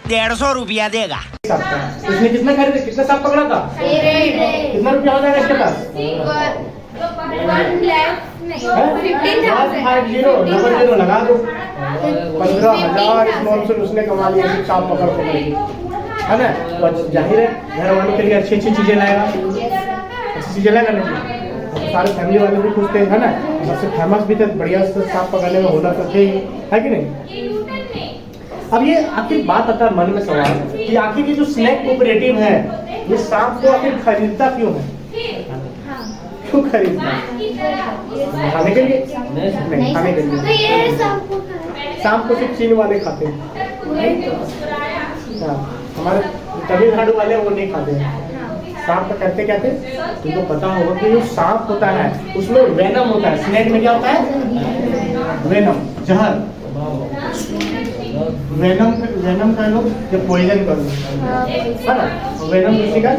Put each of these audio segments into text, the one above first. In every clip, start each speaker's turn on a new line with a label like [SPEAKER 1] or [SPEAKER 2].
[SPEAKER 1] 150 रुपया देगा।
[SPEAKER 2] इसने कितना खरीदे, कितना सांप पकड़ा था? कितना रुपया हो जाएगा इसके पास?
[SPEAKER 3] 1 लाख
[SPEAKER 2] डबल जीरो लगा दो। 15,000 इस मॉल से उसने कमा लिया सिर्फ सांप पकड़ के, है ना। तो जाहिर है घर वालों के लिए अच्छी अच्छी चीजें लाएगा, अच्छी चीजें लाएगा नहीं तो सारे फैमिली वाले भी खुश थे, है ना। सबसे फेमस भी थे, बढ़िया से सांप पकड़ने में होना तो थे ही, है कि नहीं। अब ये आखिर बात आता है मन में सवाल कि आखिर ये जो स्नेक कोऑपरेटिव है ये सांप को आखिर खरीदता क्यों है, क्यों खरीदता है? खाने के लिए नहीं, खाने के लिए। सांप को सिर्फ चीन वाले खाते हैं, हाँ, हमारे तमिलनाडु वाले वो नहीं खाते हैं। सांप का करते क्या थे, तुमको पता होगा कि जो सांप होता है उसमें वेनम होता है। स्नेक में क्या होता है, वेनम, जहर। वेनम का लोग जो पॉइजन कर लो, है ना। वेनम किसी का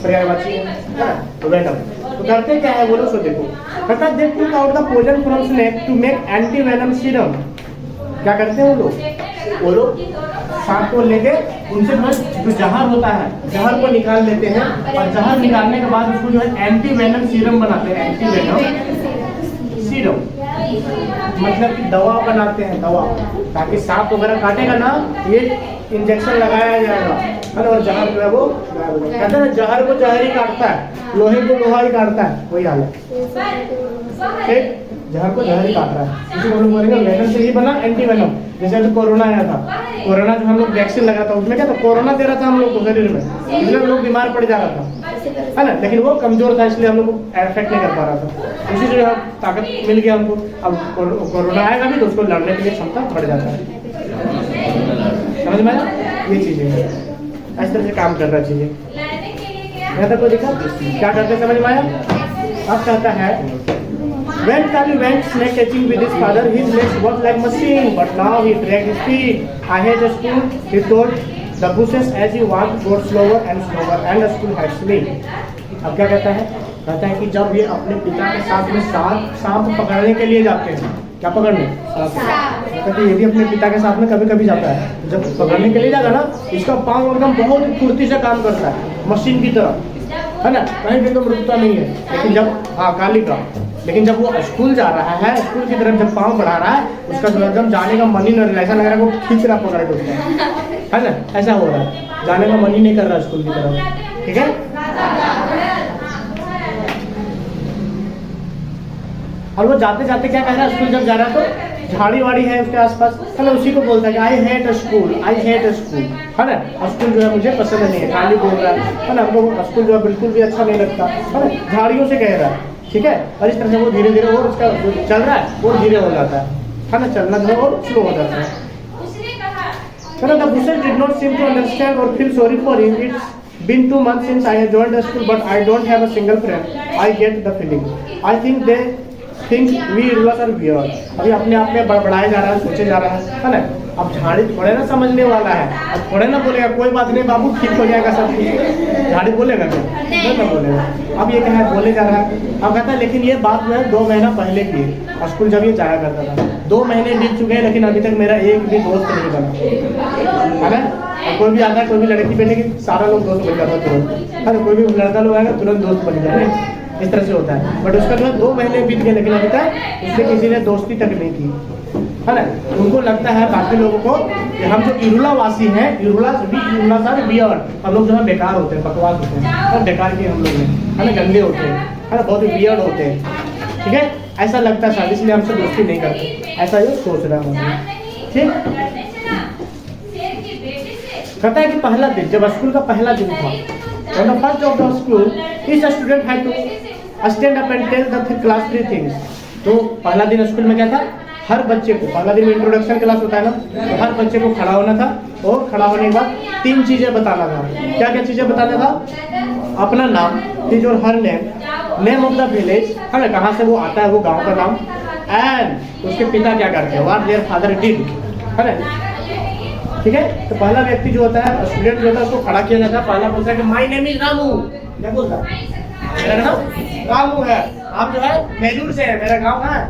[SPEAKER 2] पर्यायवाची है ना, तो वेनम। तो करते क्या है वो लोग, सो देखो कहता है they took out the poison from snake to make anti venom serum. क्या करते हैं वो लोग सांप को लेके उनसे जो जहर होता है जहर को निकाल लेते हैं, और जहर निकालने के बाद उसको जो है एंटी वेनम सीरम बनाते हैं। एंटी वेनम सीरम मतलब कि दवा बनाते हैं, दवा, ताकि सांप वगैरह काटेगा ना ये इंजेक्शन लगाया जाएगा, है ना। और जहर जो है वो कहते हैं जहर को जहर ही काटता है, लोहे को लोहा ही काटता है, वही हाल है। ठीक, जहर को जहर ही काट रहा है, इसी को हम लोग बोलेंगे वेनम से ही बना एंटी वेनम। जैसे अभी कोरोना आया था, कोरोना जो हम लोग वैक्सीन लगा था उसमें क्या था, कोरोना दे रहा था हम लोग को शरीर में, इसलिए हम लोग बीमार पड़ जा रहा था, है ना। लेकिन वो कमजोर था इसलिए हम लोग को इफेक्ट नहीं कर पा रहा था। उसी से ताकत मिल गया हमको। अब कोरोना आएगा भी तो उसको लड़ने के लिए क्षमता बढ़ जाता है, समझ में आया। ये चीजें इस तरह से काम कर रहा चीजें। यहाँ तक को देखा क्या करते समझ में आया। अब कहता है When Kali went snake catching with his father, his legs worked like machine, but now he dragged his feet. I hate the school, he told the bushes as he walked got slower and slower, and the school hates me. अब क्या कहता है, कहता है कि जब ये अपने पिता के साथ में सांप पकड़ने के लिए जाते हैं, क्या पकड़ने, कहते ये भी अपने पिता के साथ में कभी कभी जाता है, जब पकड़ने के लिए जाएगा ना इसका पाँव एकदम बहुत फुर्ती से काम करता है, मशीन की तरह, है ना, कहीं भी एकदम रुकता नहीं है। लेकिन जब काली का, लेकिन जब वो स्कूल जा रहा है, स्कूल की तरफ जब पाँव बढ़ा रहा है उसका जो एकदम जाने का मन ही नहीं, ऐसा लग रहा है वो खींच रहा पकड़ के, है ना, ऐसा हो रहा है, जाने का मन ही नहीं कर रहा स्कूल की तरफ। ठीक है, और वो जाते जाते क्या कह रहा है, स्कूल जब जा रहा है तो झाड़ी वाड़ी है उसके आसपास, है उसी को बोलता है कि I hate school, I hate school, है ना। स्कूल जो है मुझे पसंद नहीं है, काली बोल रहा है ना, हमको स्कूल जो है बिल्कुल भी अच्छा नहीं लगता, है ना, झाड़ियों से कह रहा है। ठीक है, और इस तरह से वो धीरे धीरे वो उसका जो चल रहा है वो धीरे हो जाता है ना, चलना जो है और स्लो हो जाता है। The bushes did not seem to understand or feel sorry for him. It's been 2 months since I have joined the school, but I don't have a single friend. I get the feeling. I think they think we rulers are weird. अभी अपने आप में बड़बड़ाया जा रहा है, सोचे जा रहा है ना। अब झाड़ी थोड़े ना समझने वाला है, अब थोड़े ना बोलेगा कोई बात नहीं बाबू ठीक हो जाएगा सब कुछ, झाड़ी बोलेगा क्या, नहीं बोलेगा। अब ये क्या है, बोले जा रहा है। अब कहता है लेकिन ये बात मैं 2 महीना पहले की, स्कूल जब ये जाया करता था, 2 महीने बीत चुके हैं लेकिन अभी तक मेरा एक भी दोस्त नहीं बना, है ना। कोई भी आता है, कोई भी लड़की बैठे की सारा लोग दोस्त बन जाता है तुरंत, है ना, कोई भी लड़का लोग आएगा तुरंत दोस्त बन जाता है, इस तरह से होता है। बट उसका जो है 2 महीने बीत गए लेकिन अभी तक उससे किसी ने दोस्ती तक नहीं की, है ना। उनको लगता है बाकी लोगों को कि हम जो इरुला वासी हैं, इरुला सर बियर्ड, हम लोग जो है बेकार होते हैं, बकवास होते हैं, और बेकार के हम लोग हैं, है ना, गंदे होते हैं, है ना, बहुत ही बियर्ड होते हैं। ठीक है, ऐसा लगता है शायद, इसलिए हमसे दोस्ती नहीं करते, ऐसा ये सोच रहा हूँ। ठीक, कहता है कि पहला दिन, जब स्कूल का पहला दिन था, on the first day of the school, each student had to stand up and tell the class 3 things. तो पहला दिन स्कूल में क्या था, हर बच्चे को, पहला दिन में इंट्रोडक्शन क्लास होता है ना, तो हर बच्चे को खड़ा होना था, और खड़ा होने के बाद 3 चीजें बताना था। क्या क्या चीजें बताना था, अपना नाम, हिज और her name, name of the village, है ना, कहाँ से वो आता है वो गांव का नाम, एंड उसके पिता क्या करते हैं, व्हाट देयर फादर डिड, है ना। ठीक है, तो पहला व्यक्ति जो होता है, स्टूडेंट जो होता है, उसको खड़ा किया जाता है, पहला बोलता है कि माय नेम इज रामू, क्या बोलता है, मेरा नाम रामू है, आप जो है मेलूर से है, मेरा गांव है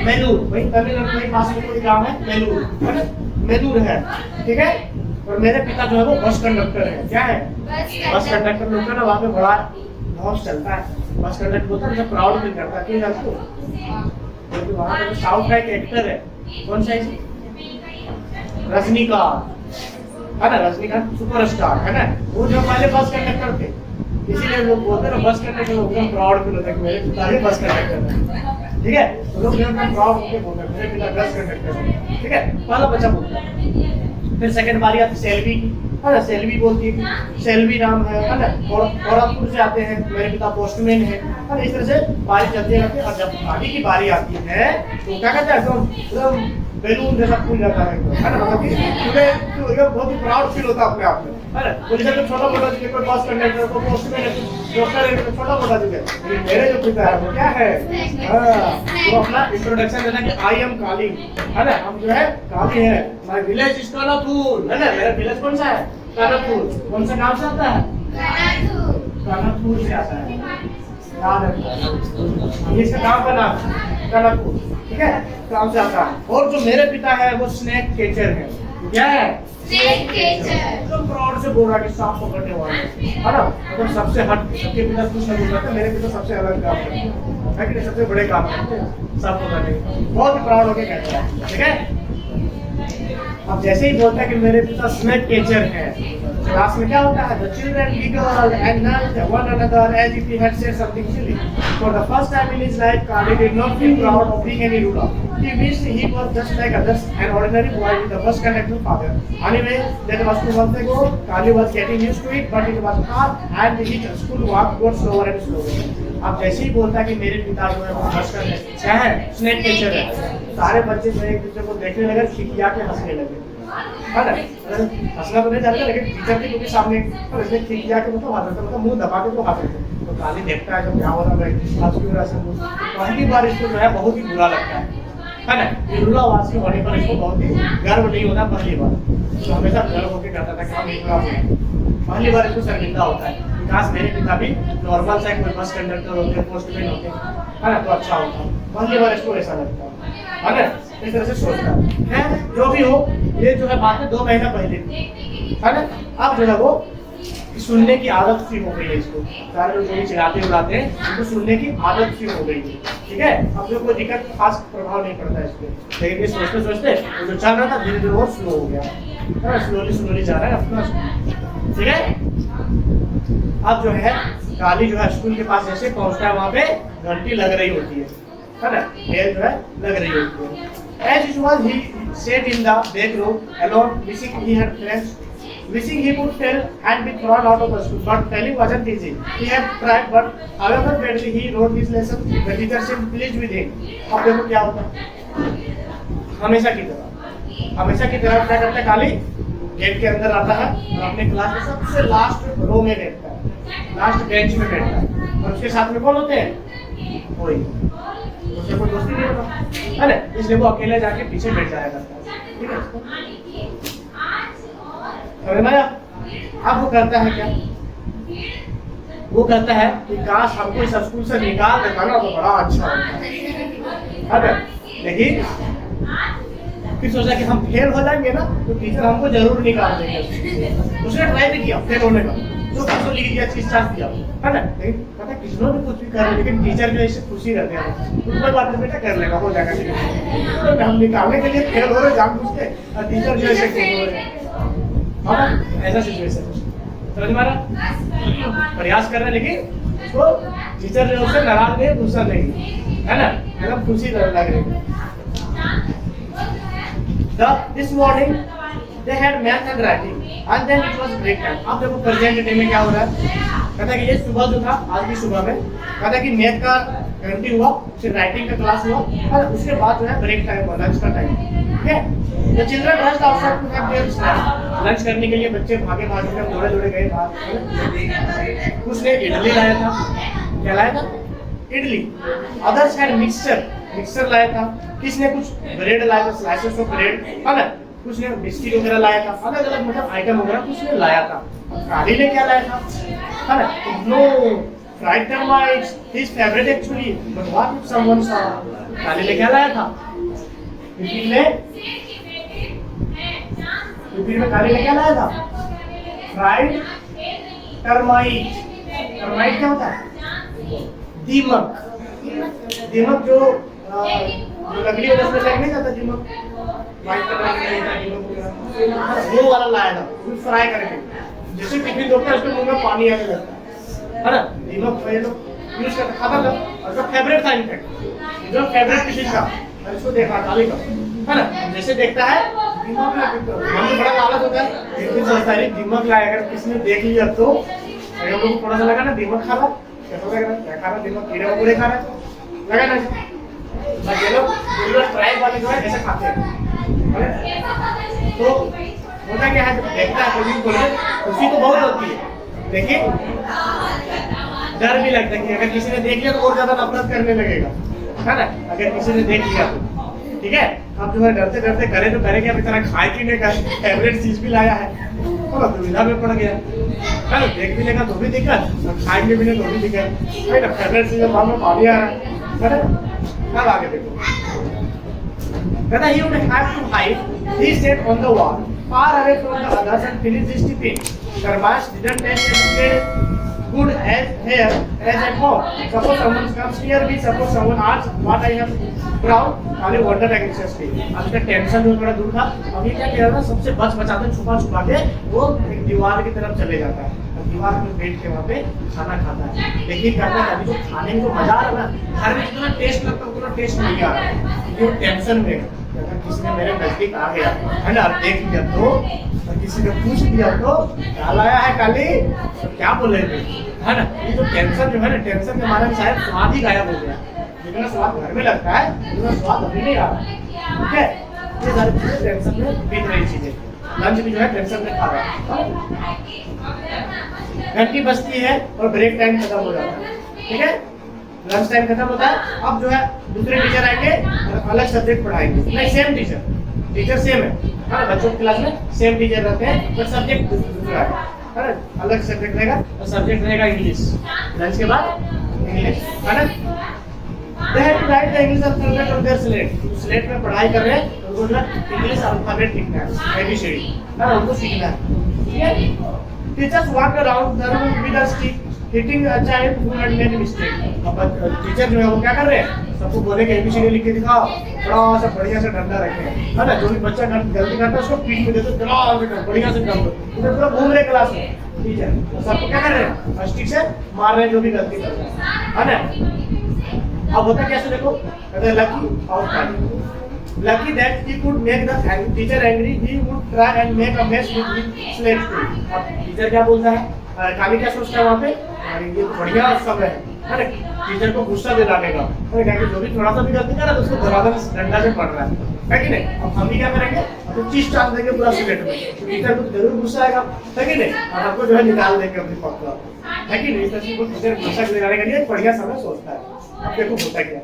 [SPEAKER 2] मेलूर, वही तमिलनाडु के पास में कोई गांव है मेलूर, है ना, मेलूर है। ठीक है, और मेरे पिता जो है वो बस कंडक्टर है, क्या है, बस कंडक्टर लोग ना, वहाँ पे बड़ा बहुत चलता है बस कंडक्टर बोलता है, प्राउड फील करता है। क्यों जानते हो? क्योंकि वहाँ पे साउथ का एक एक्टर है, कौन सा है? रजनीकांत, है ना? रजनीकांत सुपरस्टार है ना, वो जो पहले बस कंडक्टर थे, इसीलिए लोग बोलते हैं ना बस कंडक्टर लोग एकदम प्राउड फील होता है कि मेरे पिता ही बस कंडक्टर है। ठीक है, तो लोग एकदम प्राउड होकर बोलते हैं मेरे पिता बस कंडक्टर है। ठीक है, पहला बच्चा बोलता है। फिर सेकंड बारी आती सेल्वी की, है ना? सेल्वी बोलती है कि सेल्वी नाम है ना, गोरखपुर से आते हैं, मेरे पिता पोस्टमैन है ना। इस तरह से बारी चलती रहती है। और जब आगे की बारी आती है तो क्या कहते हैं, एकदम बैलून जैसा फूल जाता है ना, मतलब कि तुम्हें बहुत ही प्राउड फील होता है अपने आप में, है ना? तो जैसे तो छोटा मोटा चीज, कोई बस कंडक्टर को पोस्टमैन है, डॉक्टर है, छोटा मोटा चीज है, लेकिन मेरे जो पिता है वो क्या है, तो अपना इंट्रोडक्शन देना कि आई एम काली, है ना, हम जो है काली है, माय विलेज इज कानापुर, है ना, मेरा विलेज कौन सा है? कानापुर। कौन सा गांव से आता है? कानापुर से आता है, याद रखना, ये इसका गांव का नाम है कानापुर। ठीक है, गांव से आता है। और जो मेरे पिता है वो स्नेक कैचर है। क्या है?
[SPEAKER 3] Snake catcher.
[SPEAKER 2] तो प्राउड से बोल रहा है कि सांप पकड़ने वाला है ना, मतलब सबसे हट, सबके पिता कुछ नहीं बोलता, मेरे पिता सबसे अलग काम करते हैं, कि सबसे बड़े काम करते हैं सांप पकड़ने, बहुत ही प्राउड होकर कहता है। ठीक है, अब जैसे ही बोलता है कि मेरे पिता स्नेक कैचर है, क्लास में क्या होता है? The children giggle and nudge one another as if he had said something silly. For the first time in his life, Kali did not feel proud of being any ruler. He wished he was just like others, an ordinary boy with a bus conductor father. Anyway, that was 2 months ago. Kali was getting used to it, but it was hard, and his school walk got slower and slower. अब जैसे ही बोलता है कि मेरे पिता जो है वो बस कंडक्टर क्या है? स्नेक कैचर है, सारे बच्चे जो एक दूसरे को देखने लगे, खिखिया के हंसने लगे, है ना? हंसना तो नहीं जानते, लेकिन टीचर के क्योंकि सामने इसने खिखिया के मतलब हंसते, मतलब मुंह दबा के तो हंसते। तो काली देखता है जब क्या हो रहा है, आज की वजह से पहली बार इसको जो है बहुत ही बुरा लगता है ना? बिरुलावासी होने पर इसको बहुत ही गर्व नहीं होता पहली बार, तो हमेशा गर्व होकर कहता था कि हम बिरुला हुए। पहली बार इसको शर्मिंदा होता है, विकास मेरे पिता भी नॉर्मल सा कोई बस कंडक्टर होते, पोस्टमैन होते, है ना, तो अच्छा होता। पहली बार इसको ऐसा लगता है ना, इस तरह से सोचता है। जो भी हो, ये जो है बात है 2 महीना पहले, है ना? अब जो है वो सुनने की आदत सी हो गई है इसको, सारे लोग जो भी चिल्लाते उड़ाते हैं उनको सुनने की आदत सी हो गई है। ठीक है, अब जो कोई दिक्कत खास प्रभाव नहीं पड़ता है इस पे, लेकिन ये सोचते सोचते वो जो चल रहा था धीरे धीरे वो स्लो हो गया, स्लोली जा रहा है अपना। ठीक है, अब जो है काली जो है स्कूल के पास जैसे पहुंचता है, वहाँ पे घंटी लग रही होती है ना, बेल जो है लग रही होती है। As usual, he sat in the back room alone, wishing he had friends, wishing he could tell and be thrown out of the school, but telling wasn't easy. He had tried, but however badly he wrote his lesson, the teacher seemed pleased with him. अब देखो क्या होता है, हमेशा की तरह क्या करता है काली? गेट के अंदर आता है और अपने क्लास के सबसे लास्ट रो में बैठता है, लास्ट बेंच में बैठता है, और उसके साथ में कौन होते हैं? कोई उससे कोई दोस्ती नहीं होता, है ना, इसलिए वो अकेले जाके पीछे बैठ जाया करता है। ठीक है, समझ में आया? अब वो करता है क्या? वो कहता है कि काश हमको इस स्कूल से निकाल देता ना तो बड़ा अच्छा होता, लेकिन फिर सोचा कि हम फेल हो जाएंगे ना तो टीचर हमको जरूर निकाल देंगे। उसने ट्राई भी किया फेल होने का, तो परसों लिख दिया, 30 दिया, है ना, लेकिन पता किसी भी कुछ भी कर, लेकिन टीचर जो इससे खुशी रहते हैं, कोई बात नहीं बेटा कर लेगा, हो जाएगा। तो हम निकालने के लिए फेल हो रहे जानबूझ के, और टीचर जो ऐसे खुश हो रहे हैं, ऐसा सिचुएशन समझ में आ रहा? प्रयास कर रहे हैं लेकिन उसको टीचर जो उससे नाराज नहीं, गुस्सा नहीं, है ना, एकदम खुशी लग रही। This morning they had math and writing and then it was break time. अब देखो प्रेजेंट डे में क्या हो रहा है, कहता है कि ये सुबह जो था आज की सुबह में कहता है कि मैथ का घंटी हुआ, फिर राइटिंग का क्लास हुआ, और उसके बाद जो है ब्रेक टाइम हुआ, लंच का टाइम। ठीक है, the children rushed outside to have their snacks. Lunch करने के लिए बच्चे भागे दौड़े गए बाहर। उसने इडली लाया था, क्या लाया था? इडली। अदर्स हैड मिक्सचर लाया था, किसने कुछ ब्रेड लाया था, स्लाइसेस ऑफ ब्रेड, है ना, कुछ ने बिस्किट वगैरह लाया था, अलग अलग मतलब आइटम वगैरह कुछ ने लाया था। काली ने क्या लाया था, है ना, no fried termites, his favourite actually, but what if someone saw. Kali ने क्या लाया था? यूपी में काली ने क्या लाया था? Fried termite. टर्माइट क्या होता है? दीमक। दीमक जो लकड़ी है उसमें नहीं जाता दीमक, व्हाइट कलर का नहीं था दीमक वगैरह, वो वाला लाया था, वो फ्राई करके जैसे टिफिन दोपहर उसके मुंह में पानी आने लगता है ना। दीमक ये लोग यूज करते खाता था और उसका फेवरेट था, इनफैक्ट जो फेवरेट टिफिन था और इसको देखा डाली का है ना, जैसे देखता है दीमक ला, हम तो बड़ा लालच होता है, एक दिन सोचता है दीमक लाए, अगर किसी ने देख लिया तो हम लोग को थोड़ा सा लगा ना दीमक खा रहा, कैसा लग रहा है, खा रहा दीमक, कीड़े मकोड़े खा रहा है, लगा ना। ये लोग ट्राइब वाले जो है ऐसे खाते हैं, तो होता क्या है, जब देखता है कोई बोले खुशी तो बहुत होती है, लेकिन डर भी लगता है कि अगर किसी ने देख लिया तो और ज्यादा नफरत करने लगेगा, है ना। अगर किसी ने देख लिया तो ठीक है, अब जो है डरते डरते करे तो करे क्या, बेचारा खाए कि नहीं खाए, फेवरेट चीज भी लाया है, तो दुविधा में पड़ गया, है ना। देख भी लेगा तो भी दिक्कत, और खाएंगे भी नहीं तो भी दिक्कत, है ना। फेवरेट चीज मुंह में पानी आ रहा है ना। अब आगे देखो, कहता he would have to hide, he sat on the wall, far away from the others and finished his tiffin. Garbash didn't taste as good as at home. Suppose someone comes near me, suppose someone asks what I have brought, I will wonder anxiously. अब इसका tension जो थोड़ा दूर था, अभी क्या किया था, सबसे बच बचाते छुपा छुपा के वो एक दीवार की तरफ चले जाता है, दीवार में बैठ के वहाँ पे खाना खाता है। लेकिन कहता है अभी जो खाने में जो मजा आ रहा है, घर में जितना टेस्ट लगता है उतना टेस्ट नहीं आ रहा है, ये टेंशन में अगर किसी ने मेरे नजदीक आ गया है ना, देख लिया तो, और किसी ने पूछ लिया तो क्या लाया है काली, तो क्या बोलेंगे, है ना। ये जो टेंशन जो है ना, टेंशन के मारे में शायद स्वाद ही गायब हो गया, जितना स्वाद घर में लगता है उतना स्वाद अभी नहीं आ रहा, ठीक है। ये सारी चीजें टेंशन में बीत रही चीजें, लंच भी जो है टेंशन में खा रहा है, घंटी बजती है और ब्रेक टाइम खत्म हो जाता है, ठीक है, लंच टाइम खत्म होता है। अब जो है दूसरे टीचर आएंगे और अलग सब्जेक्ट पढ़ाएंगे, नहीं सेम टीचर सेम है, बच्चों की क्लास में सेम टीचर रहते हैं, बट सब्जेक्ट दूसरा है ना, अलग सब्जेक्ट रहेगा और सब्जेक्ट रहेगा इंग्लिश, लंच के बाद इंग्लिश, है ना। They have to write the English alphabet on their slate, slate में पढ़ाई कर रहे हैं, उनको जो है इंग्लिश अल्फाबेट लिखना है, ABCD, है ना, उनको सीखना है, ठीक है। Teachers walk around the room with a stick, hitting a child who had made a mistake. अब टीचर जो है वो क्या कर रहे हैं, सबको बोले कि ABCD लिख के दिखाओ, बड़ा सा बढ़िया सा डंडा रखे, है ना, जो भी बच्चा गलती करता है उसको पीठ में दे दो, बढ़िया से डंडा, इधर पूरा घूम रहे क्लास में टीचर, सबको क्या कर रहे हैं, स्टिक से मार रहे हैं जो भी गलती करता है ना। अब होता कैसे देखो, लकी और काली, lucky that he could make the teacher angry, he would try and make a mess with his slate too. अब टीचर क्या बोलता है, काली क्या सोचता है वहाँ पे, अरे ये तो बढ़िया समय है ना, टीचर को गुस्सा दिलाने का, अरे क्या कि जो भी थोड़ा सा भी गलती करा तो उसको बराबर डंडा से पड़ रहा है कि नहीं। अब हम भी क्या करेंगे, तो चीज डाल देंगे पूरा स्लेट में, तो टीचर को जरूर गुस्सा आएगा, है कि नहीं, और आपको जो है निकाल देंगे अपनी पक्का, है कि नहीं। इस को टीचर गुस्सा दिलाने के लिए बढ़िया समय सोचता है। अब देखो होता क्या,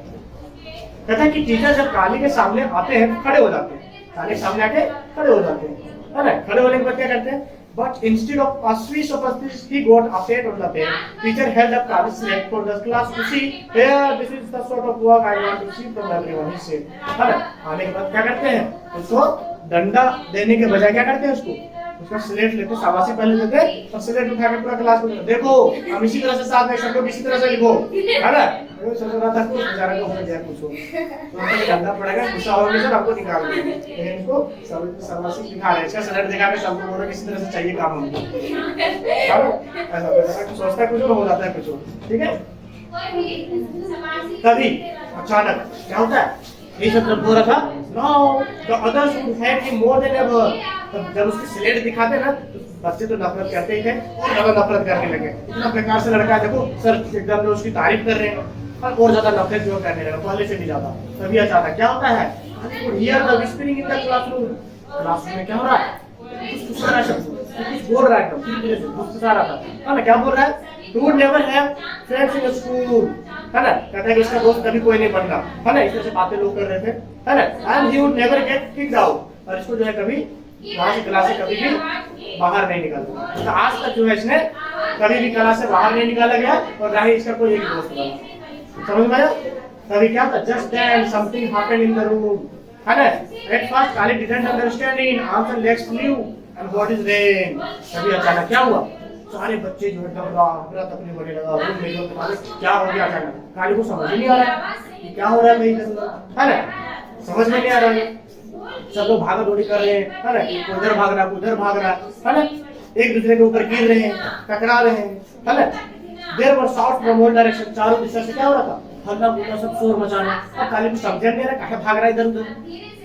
[SPEAKER 2] कहता है कि टीचर जब काली के सामने आते हैं खड़े हो जाते हैं, काली के सामने आके खड़े हो जाते हैं, है ना। खड़े होने के बाद क्या करते हैं, but instead of a swish of a stick, he got a pat on the back. Teacher held up Kali's slate for the class to see. Here, this is the sort of work I want to see from everyone, he said. है ना। आने के बाद क्या करते हैं, उसको डंडा देने के बजाय क्या करते हैं, उसका स्लेट लेते, शाबाशी पहले देते और स्लेट उठा के पूरा क्लास में देखो हम इसी तरह से साथ में सब लोग इसी तरह से लिखो, है ना। वो सोच रहा था कुछ बेचारा को हो जाए कुछ हो, तो हमको डंडा पड़ेगा, गुस्सा होगा सर हमको निकाल दो, लेकिन इसको शाबाशी दिखा रहे हैं, इसका स्लेट दिखा के सबको बोलो किसी तरह से चाहिए काम हमको, ऐसा बेचारा सोचता कुछ हो जाता है कुछ, ठीक है। तभी अचानक क्या होता है, ये सब जब हो रहा था, know the others would have him more than ever, जब उसकी स्लेट दिखाते ना तो बच्चे तो नफरत करते ही थे और ज्यादा नफरत करने लगे, इतना बेकार से लड़का है, देखो सर एकदम जो उसकी तारीफ कर रहे हैं और ज्यादा नफरत जो करने लगा पहले से भी ज्यादा। तभी अचानक क्या होता है, here the whispering in the classroom, classroom में क्या हो रहा है, कुछ बोल रहा है, एकदम गुस्सा रहा था, है ना। क्या बोल रहा है, you would never have friends in school, है ना। कहता है कि इसका दोस्त कभी कोई नहीं बनना, है ना, इस तरह से बातें लोग कर रहे थे, है ना। and he would never get kicked out, और इसको जो है कभी वहाँ से क्लास से कभी भी बाहर नहीं निकाला, तो आज तक जो है इसने कभी भी क्लास से बाहर नहीं निकाला गया और ना ही इसका कोई एक दोस्त बना, समझ में आया। तभी क्या था, just then something happened in the room, है ना। at first Kali didn't understand it, arms and legs flew and what is rain, तभी अचानक क्या हुआ, सारे बच्चे जो है घबरा तकलीफ होने लगा। और मेरे को क्या हो गया अचानक, काली को समझ ही नहीं आ रहा है कि क्या हो रहा है मेरे अंदर, है ना, समझ में नहीं आ रहा है। सब लोग भागा दौड़ी कर रहे हैं, है ना, उधर भाग रहा उधर भाग रहा है ना, एक दूसरे के ऊपर गिर रहे हैं, टकरा रहे हैं, है ना। There were sounds from all direction, चारों दिशा से क्या हो रहा था, हल्ला गुल्ला सब शोर मचाना। अब काली को समझ नहीं आ रहा कहाँ भाग रहा है इधर उधर,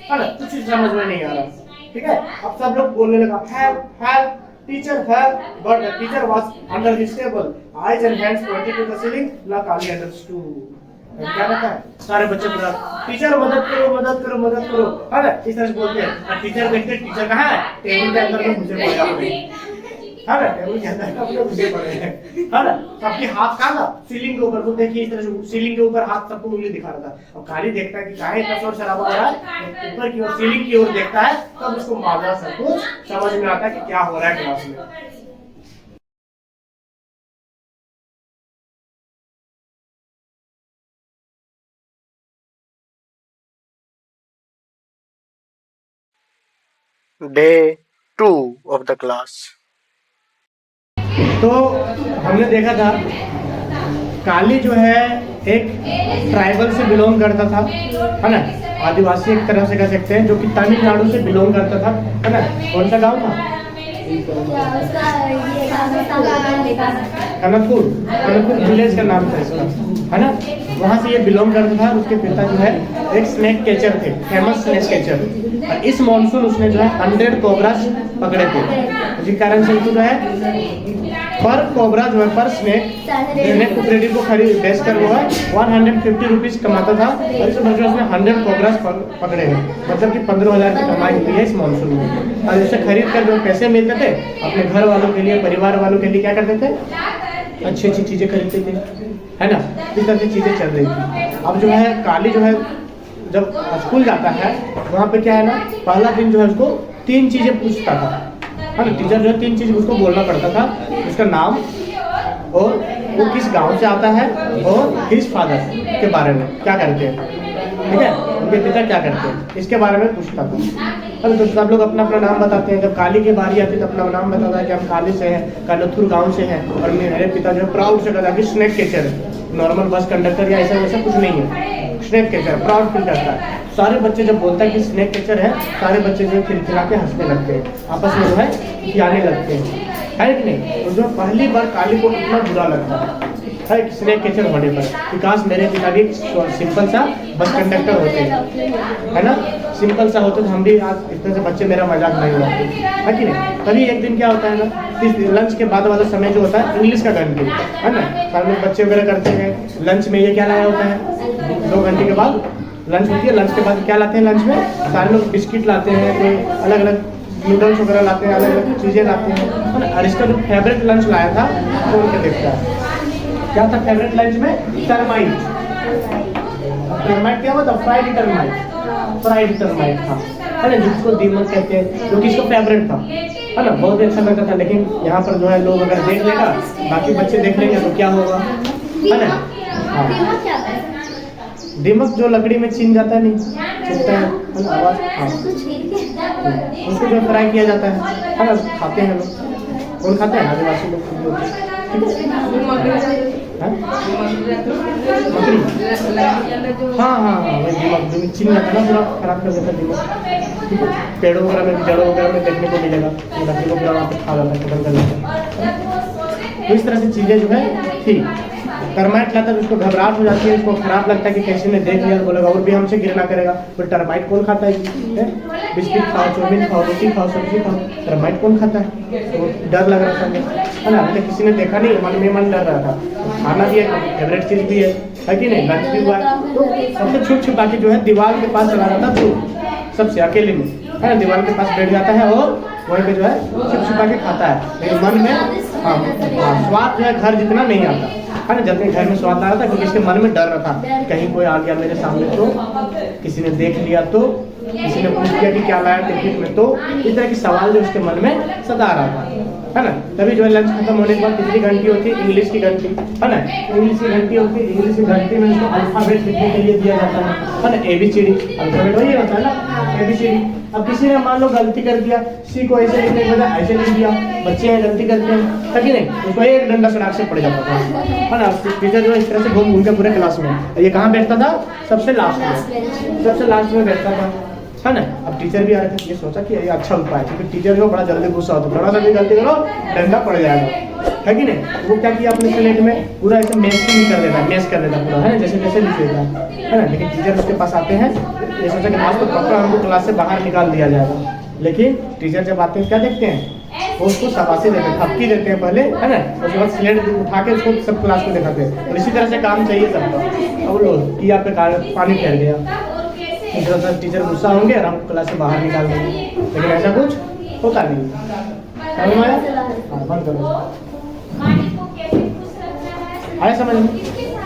[SPEAKER 2] है ना, कुछ समझ में नहीं आ रहा। ठीक है, अब सब लोग बोलने लगा help help teacher help, but the teacher was under his table, eyes and hands pointed to the ceiling, ला काली अंडरस्टूड। क्या कहता है, सारे बच्चे पूरा टीचर मदद करो मदद करो मदद करो, है ना, इस तरह से बोलते हैं। टीचर देखते टीचर कहाँ है, टेबल के अंदर में घुसे पड़े अपने, है ना, टेबल के अंदर अपने घुसे पड़े हैं, है ना। सबके हाथ कहाँ था, सीलिंग के ऊपर। तो देखिए इस तरह से सीलिंग के ऊपर हाथ सबको उंगली दिखा रहा था। अब काली देखता है कि काहे इतना शोर शराबा हो रहा है, ऊपर की ओर सीलिंग की ओर देखता है, तब उसको माजरा सब कुछ समझ में आता है कि क्या हो रहा है क्लास में। Day 2 of the class. तो हमने देखा था काली जो है एक ट्राइबल से बिलोंग करता था, है ना, आदिवासी एक तरह से कह सकते हैं, जो कि तमिलनाडु से बिलोंग करता था, है ना। कौन सा गांव था, कनकपुर, कनकपुर विलेज का नाम था इसका, है ना। वहाँ से ये बिलोंग करता था। उसके पिता जो है एक स्नेक कैचर थे, फेमस स्नेक कैचर। और इस मॉनसून उसने जो है 100 कोबरास पकड़े थे, जिस कारण से जो है पर कोबरा जो है पर स्नेक कोऑपरेटिव को खरीद बेच कर वो है 150 रुपीज कमाता था। और इस वर्ष उसने 100 कोबरास पकड़े हैं, मतलब कि 15,000 की कमाई हुई है इस मॉनसून में। और इसे खरीद कर जो पैसे मिलते थे अपने घर वालों के लिए, परिवार वालों के लिए क्या करते थे, अच्छी अच्छी चीजें खरीदते थे, है ना। इस तरह की चीजें चल रही थी। अब जो है काली जो है जब स्कूल जाता है, वहाँ पे क्या है ना, पहला दिन जो है उसको 3 चीजें पूछता था, है ना। टीचर जो है 3 चीज उसको बोलना पड़ता था, उसका नाम और वो किस गांव से आता है और हिज फादर के बारे में क्या करते हैं, ठीक है, उनके पिता क्या करते हैं, इसके बारे में पूछता था। अरे तो सब लोग अपना अपना नाम बताते हैं। जब काली की बारी आती है तो अपना नाम बताता है कि हम काली से हैं, कालथुर गांव से हैं, और मेरे पिता जो है प्राउड से कहता है कि स्नेक कैचर है, नॉर्मल बस कंडक्टर या ऐसा वैसा कुछ नहीं है, स्नेक कैचर, प्राउड फील करता है। सारे बच्चे जब बोलता है कि स्नेक कैचर है, सारे बच्चे जो खिलखिला के हंसने लगते हैं, आपस में जो है खिलाने लगते हैं, है कि नहीं। तो जो पहली बार काली को इतना बुरा लगता है स्नेक कैचर होने पर, विकास मेरे पिता भी सिंपल सा बस कंडक्टर होते हैं, है ना, सिंपल सा होते तो हम भी आज इतने से बच्चे मेरा मजाक नहीं उड़ाते, है कि नहीं। तभी एक दिन क्या होता है ना, इस लंच के बाद वाला समय जो होता है इंग्लिश का घंटे, है ना, सारे लोग बच्चे वगैरह करते हैं। लंच में ये क्या लाया होता है, 2 घंटे के बाद लंच होती है, लंच के बाद क्या लाते हैं, लंच में सारे लोग बिस्किट लाते हैं, कोई अलग अलग नूडल्स वगैरह लाते हैं, अलग अलग चीज़ें लाते हैं, है ना। और इसका जो फेवरेट लंच लाया था वो उनके देखता है, क्या था फेवरेट लंच में, टर्माइट। टर्माइट क्या हुआ था, फ्राइड टर्माइट था, है ना, जिसको दीमक कहते हैं, जो कि इसको फेवरेट था, है ना, बहुत अच्छा लगता था। लेकिन यहाँ पर जो है लोग अगर देख लेगा, बाकी बच्चे देख लेंगे तो क्या होगा, है ना। हाँ, दीमक जो लकड़ी में छिन जाता है, नहीं छिपता है ना, आवाज, हाँ, उसको जो फ्राई किया जाता है ना, खाते हैं लोग। कौन खाता है, आदिवासी लोग, हाँ हाँ हाँ, वही दीमक जो छिन जाता है ना, पूरा खराब कर देता है दीमक। पेड़ों वगैरह में, जड़ों वगैरह में देखने को मिलेगा, लकड़ी को पूरा वहाँ पे खा जाता है, खत्म कर देता है। तो इस तरह से चीज़ें जो है थी। टर्माइट लाता है, उसको घबराहट हो जाती है, उसको खराब लगता है कि किसी ने देख लिया तो बोलेगा और भी हमसे गिरना करेगा। तो टर्माइट कौन खाता है, बिस्किट खाओ, चाउमीन खाओ, रोटी खाओ, सब्जी खाओ, टर्माइट कौन खाता है। तो डर लग रहा था, है ना, अभी किसी ने देखा नहीं, मन में मन डर रहा था। खाना भी है, फेवरेट चीज़ भी है कि नहीं, लंच भी हुआ। तो सबसे छुप छुपा के जो है दीवार के पास चला जाता था, सबसे अकेले में, है ना, दीवार के पास बैठ जाता है और वहीं पे जो है छुप छुपा के खाता है। लेकिन मन में हाँ स्वाद जो है घर जितना नहीं आता, है ना, जितने घर में स्वाद आ रहा था, क्योंकि इसके मन में डर रहा था कहीं कोई आ गया मेरे सामने तो, किसी ने देख लिया तो, किसी ने पूछ लिया कि क्या लाया टिफिन में, तो इस तरह के सवाल जो उसके मन में सदा रहा था, है ना। तभी जो है लंच खत्म होने के बाद कितनी घंटी होती है, इंग्लिश की घंटी, है ना, इंग्लिश की घंटी होती है। इंग्लिश की घंटी में उसको अल्फाबेट लिखने के लिए दिया जाता है ना, ABCD अल्फाबेट वही होता है ना, ABCD। अब किसी ने मान लो गलती कर दिया, सी को ऐसे लिखने के बजाय ऐसे लिख दिया, बच्चे हैं गलती करते हैं, है कि नहीं, उसको एक डंडा सड़ाक से पड़ जाता था, है ना। टीचर जो है इस तरह से घूम घूम के पूरे क्लास में, ये कहाँ बैठता था, सबसे लास्ट में बैठता था, है ना। अब टीचर भी आए थे, ये सोचा कि ये अच्छा उपाय है, क्योंकि टीचर जो बड़ा जल्दी गुस्सा होता है, थोड़ा सा भी गलती करो डंडा पड़ जाएगा, है कि नहीं। वो क्या किया अपने स्लेट में पूरा ऐसे मैश कर देता पूरा, है ना, जैसे जैसे लिख देता है ना। लेकिन टीचर उसके पास आते हैं, ये सोचा कि आज तो पक्का हमको क्लास से बाहर निकाल दिया जाएगा। लेकिन टीचर जब आते हैं क्या देखते हैं, वो उसको शाबाशी देते हैं, थपकी देते हैं पहले, है ना, उसके बाद स्लेट उठा के उसको सब क्लास को दिखाते हैं। और इसी तरह से काम चाहिए सबका। अब लो कि आप पे पानी फैल गया, टीचर गुस्सा होंगे और हम क्लास से बाहर निकाल देंगे, लेकिन ऐसा कुछ होता नहीं। बंद करो, आया समझ में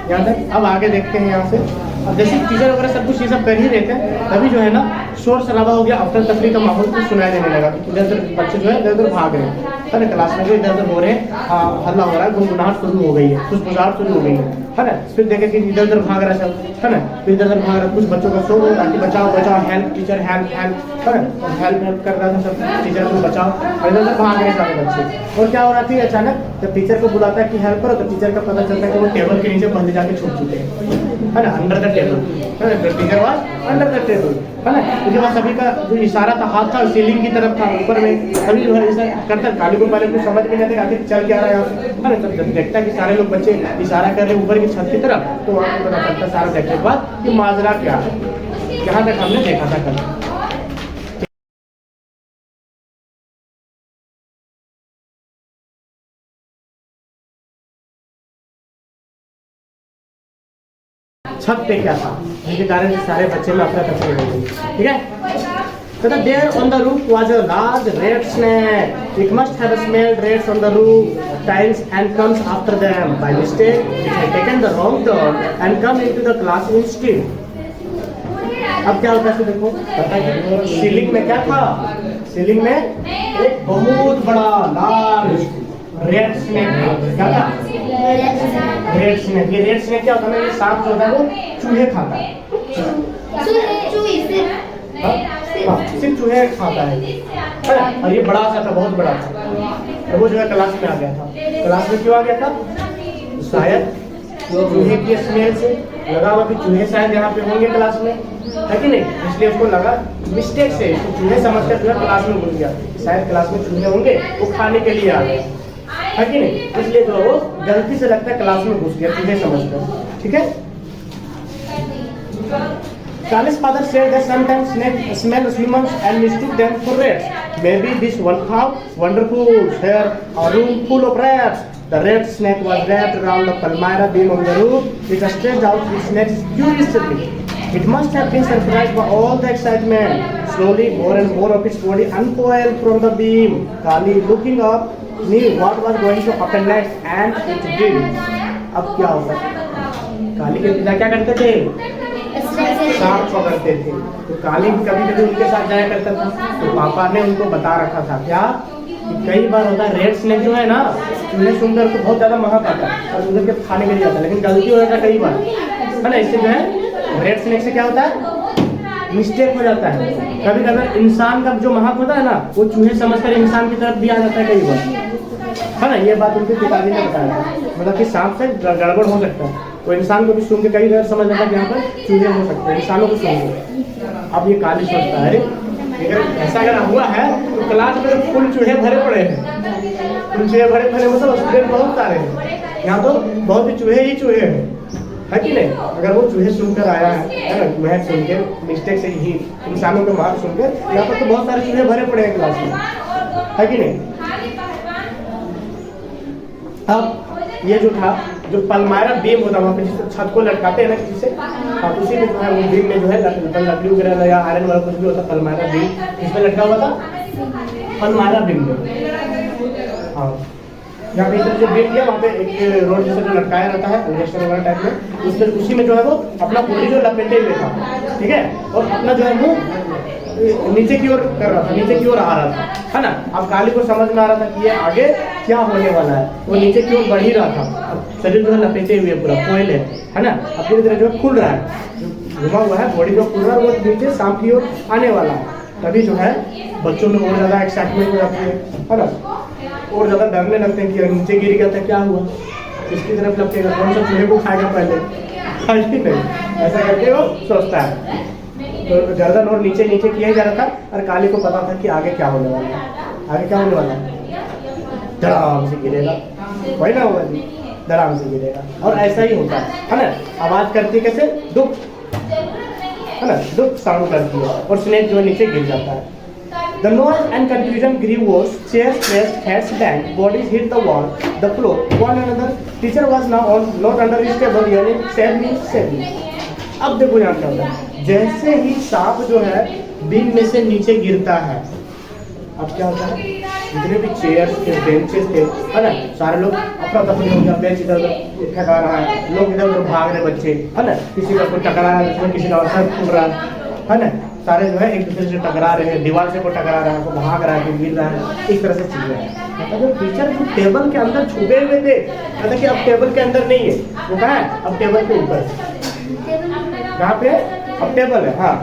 [SPEAKER 2] यहाँ तक। अब आगे देखते हैं यहाँ से। अब जैसे टीचर वगैरह सब कुछ ये सब कर ही रहते हैं, तभी जो है ना शोर शराबा हो गया, अफरा तफरी का माहौल कुछ सुनाई देने लगा कि इधर उधर बच्चे जो है इधर उधर भाग रहे हैं, है ना, क्लास में जो इधर उधर हो रहे हैं, हल्ला हो रहा है, गुनगुनाहट शुरू हो गई है, कुछ बुझाहट शुरू हो गई है ना। फिर देखे कि इधर उधर भाग रहा है सब, है ना, फिर इधर उधर भाग रहा है, कुछ बच्चों का शोर हो रहा है कि बचाओ बचाओ, हेल्प टीचर हेल्प हेल्प, है ना, हेल्प कर रहा था सब, टीचर को बचाओ, और इधर उधर भाग रहे सारे बच्चे। और क्या हो रहा था, अचानक जब टीचर को बुलाता है कि हेल्प करो, तो टीचर का पता चलता है कि वो टेबल के नीचे पहले जाके छुप चुके हैं, है ना, अंडर द टेबल, है ना, teacher was under the table, है ना। उसके बाद सभी का जो इशारा था, हाथ था सीलिंग की तरफ था, ऊपर में, सभी जो है ऐसा करता। काली को पहले कुछ समझ में नहीं आता आखिर चल क्या रहा है, है ना। जब देखता है कि सारे लोग बच्चे इशारा कर रहे हैं ऊपर की छत की तरफ, तो आपको पता चलता सारा देखने के बाद कि माजरा क्या है, जहाँ तक हमने देखा था कल। छत पे क्या था, जिसके कारण से सारे बच्चे में अफरा तफरी हो गई, ठीक है। So there on the roof was a large red snake. It must have smelled rats on the roof tiles and comes after them. By mistake, it had taken the wrong turn and come into the class instead. अब क्या होता है देखो, पता है कि ceiling में क्या था, सीलिंग में एक बहुत बड़ा लार्ज रेड स्नेक था। क्या था, रेड स्नेक। ये रेड स्नेक क्या होता है, ये सांप जो होता है वो चूहे खाता है, सिर्फ चूहे खाता है। और ये बड़ा सा था, बहुत बड़ा था, और वो जो है क्लास में आ गया था। क्लास में क्यों आ गया था, शायद चूहे की स्मेल से लगा हुआ कि चूहे शायद यहाँ पे होंगे क्लास में, है कि नहीं, इसलिए उसको लगा मिस्टेक से, तो चूहे समझकर जो है क्लास में घुस गया, शायद क्लास में चूहे होंगे, वो खाने के लिए आ गए, है कि नहीं, इसलिए जो वो गलती से लगता है क्लास में घुस गया चूहे समझकर, ठीक है। Charlie's father said that sometimes snakes smell humans and mistook them for rats. Maybe this one thought, wonderful, here a room full of rats. The red snake was wrapped around the Palmyra beam on the roof. It stretched out its neck curiously. It must have been surprised by all the excitement. Slowly, more and more of its body uncoiled from the beam. Kali, looking up, knew what was going to happen next, and it did. अब क्या होगा? काली के पिता क्या करते थे? सांप पकड़ते थे। तो काली कभी कभी उनके साथ जाया करता था, तो पापा ने उनको बता रखा था क्या, कि कई बार होता है रेड स्नेक जो है ना, चूहे सुनकर तो बहुत ज्यादा महक आता है और उधर के खाने के लिए जाता है, लेकिन गलती हो जाता है कई बार, है ना। इससे जो है रेड स्नेक से क्या होता है, मिस्टेक हो जाता है। कभी कभी इंसान का जो महक होता है ना, वो चूहे समझकर इंसान की तरफ भी आ जाता है कई बार, है ना। ये बात उनके पिताजी ने बताया, मतलब कि सांप से गड़बड़ हो सकता है, वो इंसान को भी सुन के कई बार समझ लेता है कि यहाँ पर चूहे हो सकते हैं, इंसानों को सुन के। अब ये काली सोचता है, अरे ऐसा अगर हुआ है तो क्लास में तो फुल चूहे भरे पड़े हैं, फुल चूहे भरे भरे मतलब स्टूडेंट बहुत सारे हैं, यहाँ तो बहुत ही चूहे हैं, है कि नहीं। अगर वो चूहे सुनकर आया है ना, महक सुन के मिस्टेक से ही इंसानों के महक सुन के, यहाँ पर तो बहुत सारे चूहे भरे पड़े हैं क्लास में, है कि नहीं। अब ये जो था, जो पलमायरा बीम होता है वहाँ पे जिस छत को लटकाते हैं ना किसी से, हाँ, उसी में जो है वो बीम में जो है लकड़ी वगैरह या आयरन वाला कुछ भी होता है, पलमायरा बीम इसमें लटका हुआ था, पलमायरा बीम में। हाँ, यहाँ पे जो बीम किया वहाँ पे एक रोड जैसे जो लटकाया रहता है इलेक्शन वगैरह टाइप में, उसमें उसी में जो है वो अपना पूरी जो लपेटे हुए था, ठीक है, और अपना जो है मुँह नीचे की ओर कर रहा था, नीचे की ओर आ रहा था, है ना। अब काली को समझ में आ रहा था कि ये आगे क्या होने वाला है, वो नीचे की ओर बढ़ ही रहा था, अब शरीर जो है लपेटे हुए पूरा कोयल है ना, अपनी तरह जो है खुल रहा है, घुमा हुआ है, बॉडी को पूरा वो नीचे सांप की ओर आने वाला है। तभी जो है बच्चों में और ज़्यादा एक्साइटमेंट हो जाती है ना, और ज़्यादा डरने लगते हैं कि नीचे गिर गया था क्या हुआ, किसकी तरफ लगेगा, कौन सा चूहे को खाएगा पहले, नहीं ऐसा करके वो सोचता है। तो गर्दन और नीचे नीचे किया ही जा रहा था, और काली को पता था कि आगे क्या होने वाला है, आगे क्या होने वाला है, धड़ाम से गिरेगा, वही ना होगा जी, धड़ाम से गिरेगा। और ऐसा ही होता है ना, आवाज़ करती कैसे, दुख है ना, दुख साउंड करती है, और स्नेक जो है नीचे गिर जाता है। The noise and confusion grew worse. Chairs crashed, heads banged, bodies hit the wall, the floor, one another. Teacher was now not under his table, yelling, "Save me, save me!" अब देखो यहाँ क्या होता है, जैसे ही सांप जो है बीम में से नीचे गिरता है, अब क्या होता है, जितने भी चेयर्स थे, बेंचेस थे, है ना, सारे लोग अपना तफरी हो गया, बेंच इधर उधर ठका रहा है, लोग इधर उधर भाग रहे बच्चे, है ना, किसी का कोई टकरा रहा है, किसी का सर फूल रहा है ना, सारे जो है एक दूसरे से टकरा रहे हैं, दीवार से कोई टकरा रहा है, कोई भाग रहा है, कोई गिर रहा है, इस तरह से चीजें हैं। मतलब जो टीचर जो टेबल के अंदर छुपे हुए थे, मतलब कि अब टेबल के अंदर नहीं है, वो कहाँ है, अब टेबल के ऊपर, कहाँ पे, अब टेबल है, हाँ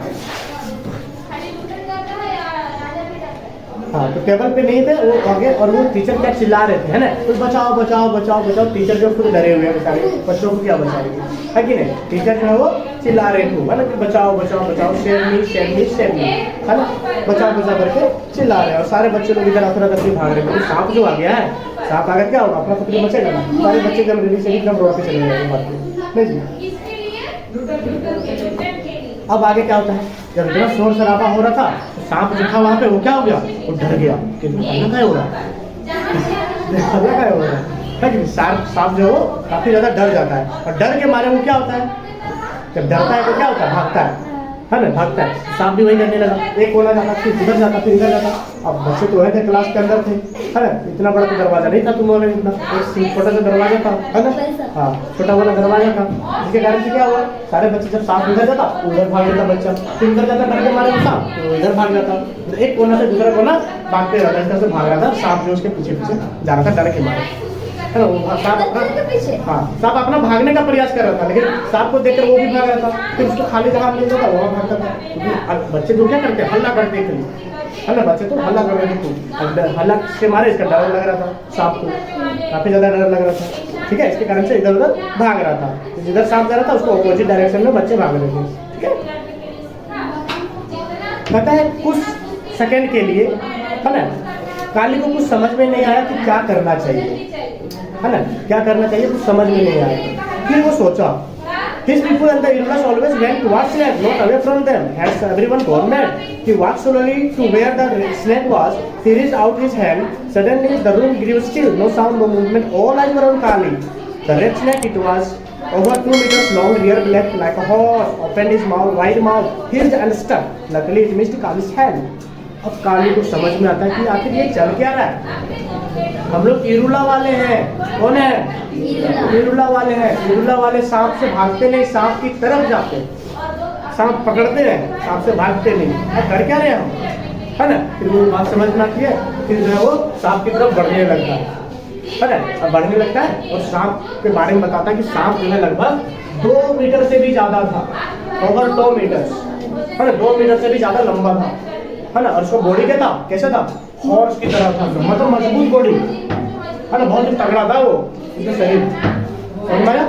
[SPEAKER 2] हाँ, तो टेबल पे नहीं थे वो आगे, और वो टीचर क्या चिल्ला रहे थे, है ना, तो बचाओ बचाओ बचाओ बचाओ। टीचर जो खुद डरे हुए हैं बेचारे, बच्चों को क्या बचाएंगे, है कि नहीं। टीचर जो है वो चिल्ला रहे थे, है ना, कि बचाओ बचाओ बचाओ, save me save me save me, है ना, बचाओ बचाओ करके चिल्ला रहे हैं। और सारे बच्चे लोग इधर अफरा तफरी भाग रहे हैं। सांप जो आ गया है, सांप आकर क्या होगा, अपना तफरी बचेगा ना, सारे बच्चे जब रेडी से एकदम रोड पे चले जाएंगे, बात नहीं जी। अब आगे क्या होता है, जब इतना शोर शराबा हो रहा था, तो सांप जो था वहाँ पे वो क्या हो गया, वो डर गया कि हल्ला क्या हो रहा है, हल्ला क्या हो रहा है कि सांप जो वो काफी ज्यादा डर जाता है, और डर के मारे वो क्या होता है, जब डरता है तो क्या होता है, भागता है ना, भागता है। सांप भी वही करने लगा, एक कोना जाता, फिर इधर जाता, फिर इधर जाता। अब बच्चे तो थे क्लास के अंदर थे, है ना, इतना बड़ा तो दरवाजा नहीं था तुम लोगों ने, इतना एक छोटा सा दरवाजा था, है ना, हाँ छोटा वाला दरवाजा था। इसके कारण से क्या हुआ, सारे बच्चे जब सांप इधर जाता उधर भाग जाता बच्चा, फिर इधर जाता डर के मारे सांप तो इधर भाग जाता, एक कोना से दूसरा कोना भागते रहता, इस तरह से भाग रहा था सांप जो उसके पीछे पीछे जा रहा था डर के मारे, है ना। वो सांप अपना, हाँ सांप अपना भागने का प्रयास कर रहा था, लेकिन सांप को देखकर वो भी भाग रहा था, फिर उसको खाली जगह मिल जाता वहाँ भागता था। क्योंकि बच्चे जो क्या करते, हल्ला करते थे, है ना, बच्चे तो हल्ला कर रहे थे, हल्ला के मारे इसका डर लग रहा था, सांप को काफी ज्यादा डर लग रहा था, ठीक है। इसके कारण से इधर उधर भाग रहा था, जिधर सांप जा रहा था उसको अपोजिट डायरेक्शन में बच्चे भाग रहे थे, ठीक है। पता है कुछ सेकंड के लिए, है ना, काली को कुछ समझ में नहीं आया कि क्या करना चाहिए, है ना, क्या करना चाहिए कुछ समझ में नहीं आया। फिर वो सोचा, his people and the Irullas always went towards snake, not away from them. As everyone gone mad, he walked slowly to where the snake was. He reached out his hand. Suddenly, the room grew still. No sound, no movement. All eyes were on Kali. The red snake, it was over 2 meters long, rear black like a horse. Opened his mouth, wide mouth, hissed and stuck. Luckily, it missed Kali's hand. अब काली को समझ में आता है कि आखिर ये चल क्या रहा है। हम लोग इरुला वाले हैं, कौन है, इरुला वाले हैं। इरुला वाले सांप से भागते नहीं, सांप की तरफ जाते, सांप पकड़ते हैं, सांप से भागते नहीं। अब कर क्या रहे हम, है ना। फिर वो बात समझ में आती है, फिर जो है वो सांप की तरफ बढ़ने लगता है ना। अब बढ़ने लगता है और सांप के बारे में बताता है कि सांप जो है लगभग 2 मीटर से भी ज्यादा था, ओवर 2 मीटर, है ना, 2 मीटर से भी ज्यादा लंबा था, है ना। और उसका बॉडी क्या था, कैसा था, हॉर्स की तरह था, मतलब मजबूत बॉडी, है ना, बहुत ही तगड़ा था वो, उसका शरीर, समझ में आया।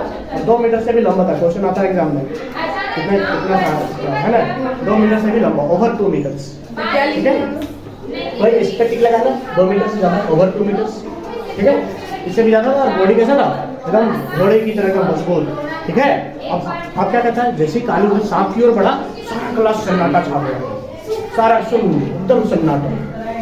[SPEAKER 2] 2 मीटर से भी लंबा था, क्वेश्चन आता है एग्जाम में, कितना था, है ना, 2 मीटर से भी लंबा, ओवर 2 मीटर्स, ठीक है भाई। इस पर टिक लगाना, 2 मीटर से ज्यादा, ओवर 2 मीटर्स, ठीक है। इससे भी ज्यादा था, बॉडी कैसा था, एकदम घोड़े की तरह का मजबूत, ठीक है। अब क्या कहता है, जैसे काली सांप की ओर बढ़ा, सारा क्लास सन्नाटा छा गया, सारा सुन एकदम सन्नाटा,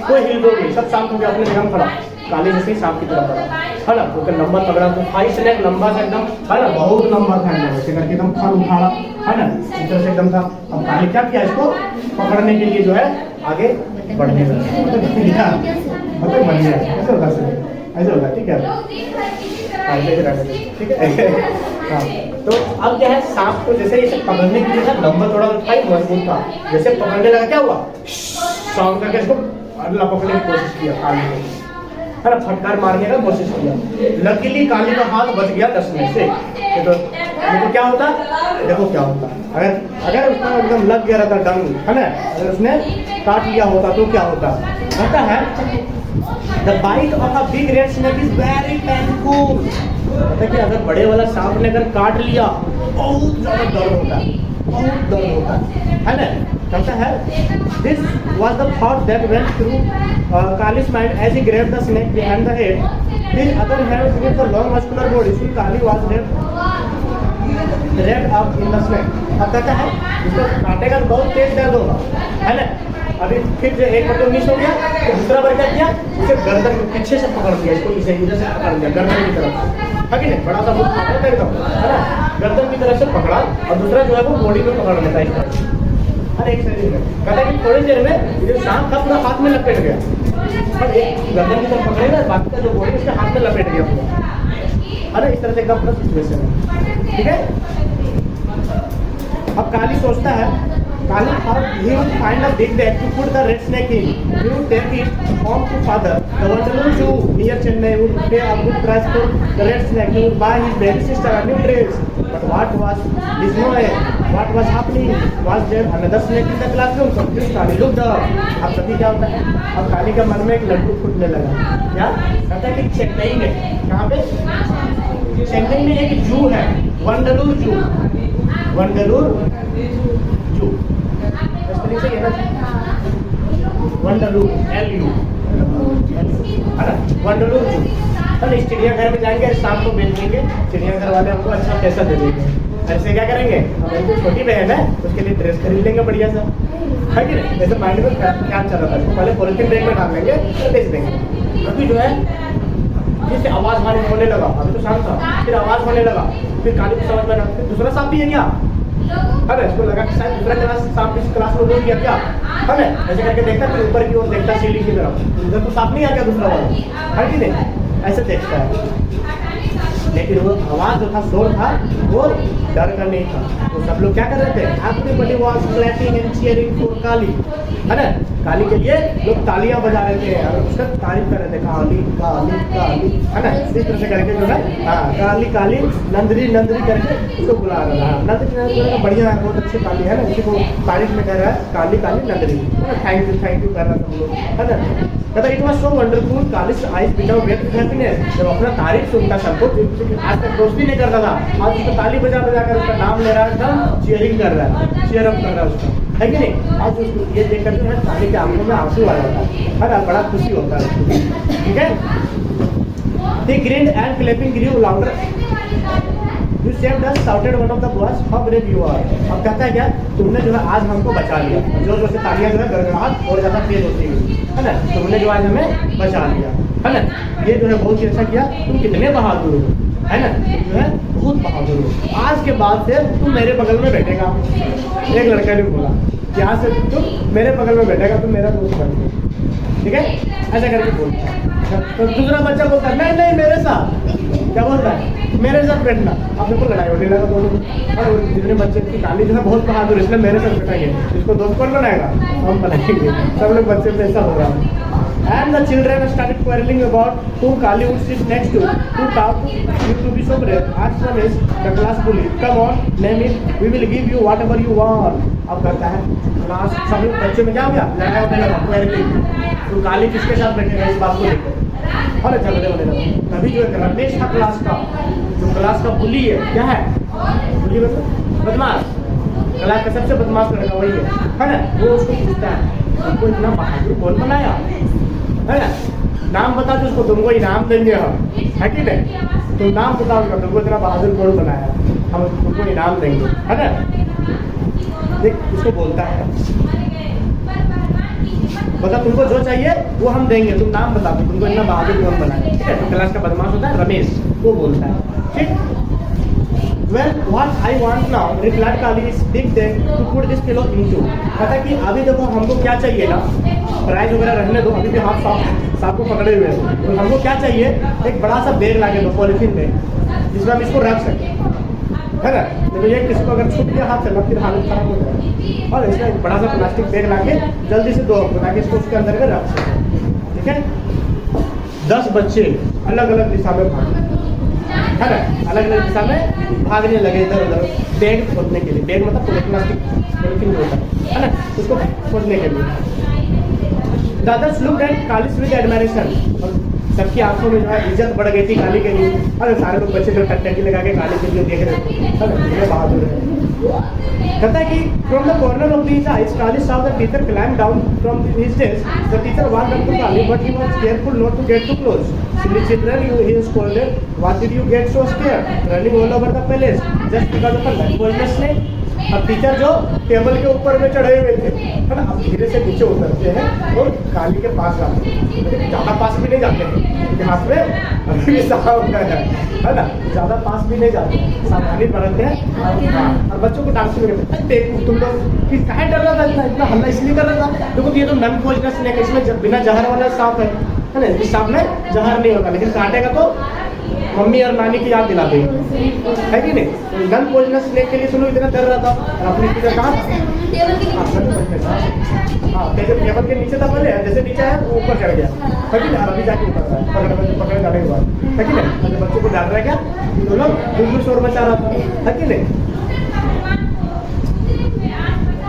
[SPEAKER 2] कोई हिल डोल नहीं, सब शांत हो गया अपने जगह में खड़ा। काली जैसे ही सांप की तरफ बढ़ा, है ना, क्योंकि लंबा तगड़ा था, 5 स्नेक लंबा था एकदम, है ना, बहुत लंबा था एकदम, ऐसे करके एकदम फल उठाड़ा, है ना, इस तरह से एकदम था। अब काली क्या किया, इसको पकड़ने के लिए जो है आगे बढ़ने लगा, मतलब बढ़ने ऐसे होता है, ऐसे होता है, ठीक है, ठीक है। हाँ, तो अब क्या है, सांप को जैसे इसे पकड़ने के लिए था, लंबा थोड़ा था, मजबूत था, जैसे पकड़ने लगा क्या हुआ, सांप करके इसको अगला पकड़ने की कोशिश किया काली ने, है ना, फटकार मारने का कोशिश किया। लकीली काली का हाथ बच गया डसने से। तो क्या होता, देखो क्या होता, अगर उसका एकदम लग गया रहता डंग, है ना, अगर उसने काट लिया होता तो क्या होता। कहता है the bite of a big red snake is very painful. कहता है कि अगर बड़े वाला सांप ने अगर काट लिया बहुत ज्यादा दर्द होता है, बहुत दर्द होता है ना। कहता है this was the thought that went through Kali's mind as he grabbed the snake behind the head. His other hand with the long muscular body. So Kali was wrapped up in the snake. अब कहता है इसको काटेगा तो बहुत तेज दर्द होगा, है ना। अभी फिर एक बार तो मिस हो गया, तो दूसरा बार क्या किया, उसे गर्दन के पीछे से पकड़ लिया, इसको इसे इधर से पकड़ लिया गर्दन की तरफ, है कि नहीं, बड़ा सा मुंह फाटा था एकदम, है ना, गर्दन की तरफ से पकड़ा और दूसरा जो है वो बॉडी में पकड़ लेता है इस तरह, हर एक शरीर में। कहता है कि थोड़ी देर में ये सांप का पूरा हाथ में लपेट गया, और एक गर्दन की तरफ पकड़ेगा, बाकी का जो बॉडी उसके हाथ में लपेट गया पूरा, है ना। इस तरह से एकदम पूरा सिचुएशन है, ठीक है। अब काली सोचता है, Kali thought he would find a big bag to put the red snake in. He would take it home to father. The Vandalu Zoo near Chennai would pay a good price for the red snake. He would buy his baby sister a new dress. But what was this noise? What was happening? Was there another snake in the classroom? Confused Kali looked up. अब सभी क्या होता है, अब काली का मन में एक लड्डू फूटने लगा। क्या कहता है कि चेन्नई में, कहाँ पे, चेन्नई में एक जू है, वंडलूर जू, वंडलूर जू, वंडलूर LU, है ना, वंडलूर जू। अरे चिड़ियाघर में जाएंगे, शाम को बेच देंगे, चिड़ियाघर वाले हमको अच्छा पैसा दे देंगे। ऐसे क्या करेंगे, हमारी छोटी बहन है उसके लिए ड्रेस खरीद लेंगे बढ़िया सा, है कि नहीं। जैसे माइंड में क्या चल रहा था, पहले पॉलिथीन बैग में डाल लेंगे तो बेच देंगे। अभी जो है जिससे आवाज होने लगा, अभी तो शांत था, फिर आवाज होने लगा, फिर काली को समझ में आया दूसरा सांप भी है क्या, है ना। इसको लगा कि शायद दूसरा क्लास सांप इस क्लास में बोल गया क्या, है ना। ऐसे करके देखता, फिर ऊपर की ओर देखता सीढ़ी की तरफ, उधर तो सांप नहीं आ गया दूसरा वाला, है कि नहीं, ऐसे देखता है। लेकिन वो आवाज जो था, शोर था, वो डर का नहीं था। तो सब लोग क्या कर रहे थे, everybody was clapping and cheering for Kali, है ना। काली के लिए लोग तालियां बजा रहे थे और उसका तारीफ कर रहे थे, काली काली काली, है ना। इस तरह से करके जो है, हाँ, काली काली नंदरी नंदरी करके उसको बुला रहा है। नंदरी नंदरी बढ़िया है, बहुत अच्छी काली है ना, उसी को तारीफ में कह रहा है काली काली नंदरी, है ना। थैंक यू कर रहा था लोग, है ना। कहता it was so wonderful, Kali's eyes became wet with happiness। जब अपना तारीफ सुनता सबको, आज तक दोस्ती नहीं करता था, आज उसको ताली बजा बजा कर उसका नाम ले रहा है, एकदम चीयरिंग कर रहा है, चीयर अप कर रहा है उसका, है कि नहीं। आज उसको ये देख कर जो है काली के आंखों में आंसू आ जाता है ना, बड़ा खुशी होता है, ठीक है। They grinned and clapping grew louder. You saved us, shouted one of the boys. How brave you are. अब कहता है क्या, तुमने जो है आज हमको बचा लिया। जोर जोर से तालियां जो है गड़गड़ाहट और ज्यादा तेज होती है ना, तुमने जो आज हमें बचा लिया, है ना। ये जो है बहुत ही अच्छा किया, तुम कितने बहादुर हो, है ना, तुम जो है बहुत बहादुर हो। आज के बाद से तुम मेरे बगल में बैठेगा, एक लड़का ने बोला, यहाँ से तुम मेरे बगल में बैठेगा, तुम मेरा दोस्त बन गए, ठीक है, ऐसा करके बोलता है। तो दूसरा बच्चा बोलता है नहीं नहीं मेरे साथ, क्या बोलता है, मेरे साथ बैठना। अब देखो लड़ाई होने लगा दोनों, और जितने बच्चे की काली जो है बहुत बहादुर, इसलिए मेरे साथ बैठाएंगे, इसको दोस्त कौन बनाएगा, हम बनाएंगे। सब लोग बच्चे पे ऐसा हो रहा है। And the children started quarreling about whom Kali would sit next to. Who taught you to be so brave? Asked Ramesh, the class bully. Come on, name it. We will give you whatever you want. अब करता है class, सब लोग बच्चे में क्या हो गया, लड़ाई होने लगा, क्वेरलिंग। तो काली किसके साथ बैठेगा इस बात को लेकर, और झगड़े होने लगे। तभी जो है रमेश था क्लास का, जो क्लास का बुली है, क्या है बुली मतलब बदमाश, क्लास का सबसे बदमाश लड़का वही है ना। वो उसको पूछता है तुमको इतना बहादुर कौन बनाया, है ना, नाम बता दो उसको, तुमको इनाम देंगे हम, है कि नहीं। तुम नाम बताओ तुमको इतना बहादुर कौन बनाया, हम तुमको इनाम देंगे, है ना। देख उसको बोलता है बता तुमको जो चाहिए वो हम देंगे, तुम नाम बता दो तुमको इतना बहादुर कौन बनाया, ठीक है। तो क्लास का बदमाश होता है रमेश, वो बोलता है, ठीक। Well, what I want now, replied Kali, is big thing to put this fellow into. कहता कि अभी देखो हमको क्या चाहिए ना, प्राइज वगैरह रहने दो, अभी भी हाथ सांप को पकड़े हुए हैं, तो हमको क्या चाहिए, एक बड़ा सा बैग लाके दो, पॉलिथीन बैग, जिसमें हम इसको रख सकें, है ना। तो ये किसी को अगर छूट गया हाथ से फिर हालत खराब हो जाएगी, और इसका एक बड़ा सा प्लास्टिक बैग लाके जल्दी से दो हमको, ताकि इसको उसके अंदर में रख सकें, ठीक है। 10 बच्चे अलग अलग दिशा में भागे, है ना, अलग अलग दिशा में भागने लगे इधर उधर बैग खोदने के लिए। बैग मतलब पॉलिथीन जो होता है ना, उसको खोदने के लिए। The others looked at Kallis with admiration, और सबकी आंखों में जो है इज्जत बढ़ गई थी काली के लिए। अरे सारे लोग बच्चे जो टकटकी लगा के काली के लिए देख रहे थे, है ना, कितने बहादुर है। कहता है कि from the corner of his eyes, Kali saw the teacher climb down from his desk. The teacher walked up to Kali, but he was careful not to get too close. Silly children, he scolded. What did you get so scared? Running all over the palace just because of a lunch snake? अब teacher जो table के ऊपर में चढ़े हुए थे, है ना, अब धीरे से नीचे उतरते हैं और काली के पास जाते हैं, लेकिन ज़्यादा पास भी नहीं जाते हैं, इतिहास में अभी भी साफ होता है ना, ज़्यादा पास भी नहीं जाते, सावधानी बरतते हैं। और बच्चों को डांस भी करते हैं, देखो तुम लोग कि काहे डर रहा था, इतना इतना हल्ला इसलिए कर रहा था, देखो ये तो नन पॉइजनस स्नेक, इसमें बिना जहर वाला सांप है ना, इस सांप में जहर नहीं होता, लेकिन काटेगा तो मम्मी और नानी की याद दिला देगी, है कि नहीं। नन पॉइजनस स्नेक के लिए सुनो इतना डर रहा था, और अपनी टीचर कहाँ टेबल के नीचे था पहले, जैसे नीचे है वो ऊपर चढ़ गया, है कि नहीं, अभी जाके उतर रहा है पकड़ जाने के बाद, है कि नहीं। तो बच्चों को डाल रहा है क्या, तो लोग बिल्कुल शोर मचा रहा था, है कि नहीं।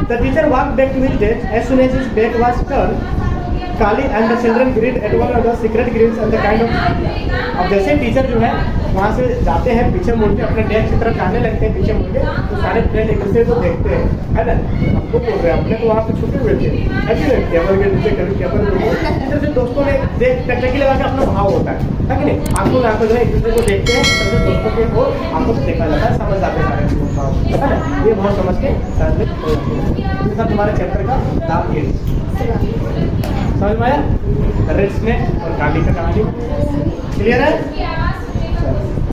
[SPEAKER 2] The teacher walked back to his desk. As soon as his back was turned, Kali and the children greeted at one another, secret grins and the kind of। अब जैसे टीचर जो है वहाँ से जाते हैं, पीछे मुड़ के अपने डेस्क की तरफ जाने लगते हैं, पीछे मुड़ के तो सारे फ्रेंड एक दूसरे को देखते हैं, है ना। हमको बोल रहे हैं, अपने तो वहाँ पे छुपे हुए थे, है कि नहीं, टेबल के नीचे कभी टेबल के ऊपर से दोस्तों ने देख टकटकी लगा के अपना भाव होता है कि नहीं, आंखों में आंखों जो है एक दूसरे को देखते हैं, तो दोस्तों के वो आंखों से देखा जाता है, समझ जाते हैं सारे भाव, है ना। ये बहुत समझ के साथ में तुम्हारे चैप्टर का नाम ये समझ में आया, रेड स्नेक और काली का कहानी क्लियर है।